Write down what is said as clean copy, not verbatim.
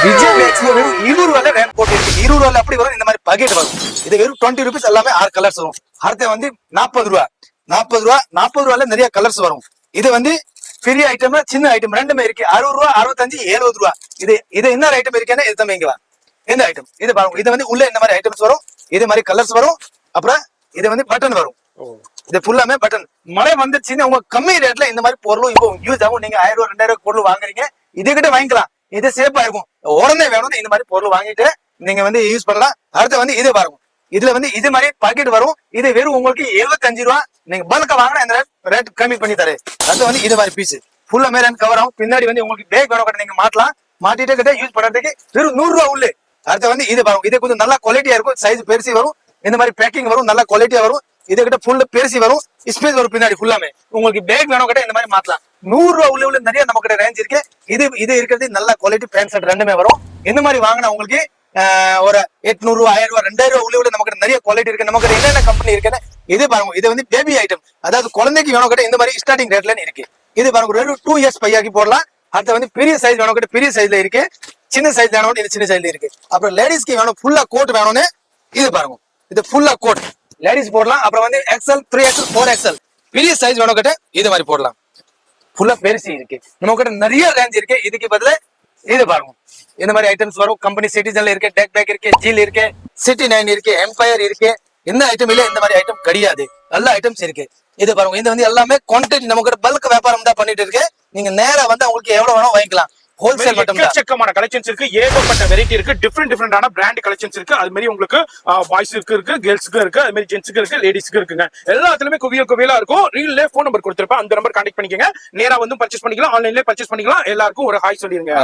விஜய் மேக்ஸ்ல வெறும் 20 ரூபாயில ரேங்க் போட்டு இருக்கு. 20 ரூபாயில அப்படி வரும். இந்த மாதிரி பக்கெட் வரும். இது வெறும் 20 rupees எல்லாமே 6 கலர்ஸ் வரும். அடுத்து வந்து 40 ரூபா 40 ரூபாயில நிறைய கலர்ஸ் வரும். இது வந்து பெரிய ஐட்டம் சின்ன ஐட்டம் ரெண்டுமே இருக்கு. 60 ரூபா 65 70 ரூபா. இது என்ன ஐட்டம் இருக்குன்னா இது தம்பி இங்க வா. எந்த ஐட்டம் இது பாருங்க. இது வந்து உள்ள இந்த மாதிரி ஐட்டம்ஸ் வரும். இது மாதிரி கலர்ஸ் வரும். அப்புறம் இது வந்து பட்டன் வரும். இது ஃபுல்லாமே பட்டன். மழை வந்துச்சுன்னு உங்க கம்மி ரேட்ல இந்த மாதிரி பொருளும் இப்போ யூஸ் ஆகும். நீங்க 1000 ரூபா 2000 பொருள் வாங்குறீங்க, இதுகிட்ட வாங்கிக்கலாம். இது சேஃபா இருக்கும். உடனே வேணும்னு இந்த மாதிரி பொருள் வாங்கிட்டு நீங்க வந்து யூஸ் பண்ணலாம். அடுத்து வந்து இது பாருங்க. இதுல வந்து இது மாதிரி பாக்கெட் வரும். இது வெறும் உங்களுக்கு 75 ரூபா. நீங்க பல்க வாங்கினா இந்த ரேட் கம்மி பண்ணி தரேன். அடுத்து வந்து இது மாதிரி பீஸ் ஃபுல்லா மேல கவர் ஆகும். பின்னாடி வந்து உங்களுக்கு பேக் வேணும் நீங்க மாட்டலாம். மாட்டிட்டு கிட்ட யூஸ் பண்றதுக்கு வெறும் 100 ரூபா உள்ளே. அடுத்து வந்து இது பாருங்க. இது கொஞ்சம் நல்லா குவாலிட்டியா இருக்கும். சைஸ் பெருசி வரும். இந்த மாதிரி பேக்கிங் வரும். நல்லா குவாலிட்டியா வரும். இது கிட்ட ஃபுல்லா பெருசி வரும். ஸ்பேஸ் வரும் பின்னாடி ஃபுல்லாமே. உங்களுக்கு பேக் வேணும் கிட்ட இந்த மாதிரி மாத்தலாம். 100 ரூபா உள்ள நிறைய நம்ம கிட்ட ரேஞ்ச் இருக்கு. இது இருக்கிறது நல்ல குவாலிட்டி பேண்ட் ஷர்ட் ரெண்டுமே வரும். இந்த மாதிரி வாங்கினா உங்களுக்கு ஒரு 800 ரூபா 1000 ரூபா 2000 ரூபா உள்ள நமக்கு நிறைய குவாலிட்டி இருக்கு. நமக்கு என்னென்ன கம்பெனி இருக்குன்னு இது பாருங்க. இது வந்து பேபி ஐட்டம், அதாவது குழந்தைக்கு வேணும் கிட்ட இந்த மாதிரி ஸ்டார்டிங் ரேட்ல இருக்கு. இது பாருங்க ஒரு 2 years பையாக்கி போடலாம். அடுத்து வந்து பெரிய சைஸ் வேணும் கிட்ட பெரிய சைஸ்ல இருக்கு. சின்ன சைஸ் வேணும் இது சின்ன சைஸ்ல இருக்கு. அப்புறம் லேடிஸ்க்கு வேணும் ஃபுல்லா கோட் வேணும்னு இது பாருங்க. இது ஃபுல்லா கோட் லேடிஸ் போடலாம். அப்புறம் வந்து XL 3XL 4XL பெரிய சைஸ் வேணும் கிட்ட இது மாதிரி போடலாம். ஃபுல்லா பெருசி இருக்கு. நம்ம கிட்ட நிறைய ரேஞ்ச் இருக்கு. இதுக்கு பதிலா இது பாருங்க. இந்த மாதிரி ஐட்டம்ஸ் வரும். கம்பெனி சிட்டிசன்ல இருக்கு, டெக் பேக் இருக்கு, ஜீல் இருக்கு, சிட்டி 9 இருக்கு, எம்பயர் இருக்கு. எந்த ஐட்டம் இல்ல இந்த மாதிரி ஐட்டம் கிடையாது. நல்ல ஐட்டம்ஸ் இருக்கு. இது பாருங்க. இது வந்து எல்லாமே குவான்டிட்டி நம்ம கிட்ட பல்க் வியாபாரம் தான் பண்ணிட்டு இருக்கு. நீங்க நேரா வந்து உங்களுக்கு எவ்வளவு வேணும் வாங்கிக்கலாம். ஹோல்சேல் மட்டும் தான். எக்கச்சக்கமான கலெக்ஷன்ஸ் இருக்கு. ஏகப்பட்ட வெரைட்டி இருக்கு. டிஃபரெண்டான பிராண்ட் கலெக்ஷன்ஸ் இருக்கு. அது மாதிரி உங்களுக்கு பாய்ஸ்க்கு இருக்கு, கேர்ள்ஸ்க்கு இருக்கு, அது மாதிரி ஜென்ட்ஸ்க்கு இருக்கு, லேடிஸ்க்கு இருக்குங்க. எல்லாத்துலயுமே குவியலா இருக்கும். ரீல்ல போன் நம்பர் கொடுத்திருப்பேன். அந்த நம்பர் கான்டாக்ட் பண்ணிக்கங்க. நேரா வந்து பர்ச்சேஸ் பண்ணிக்கலாம். ஆன்லைன்லயே பர்ச்சேஸ் பண்ணிக்கலாம். எல்லாருக்கும் ஒரு ஹாய் சொல்லிருங்க.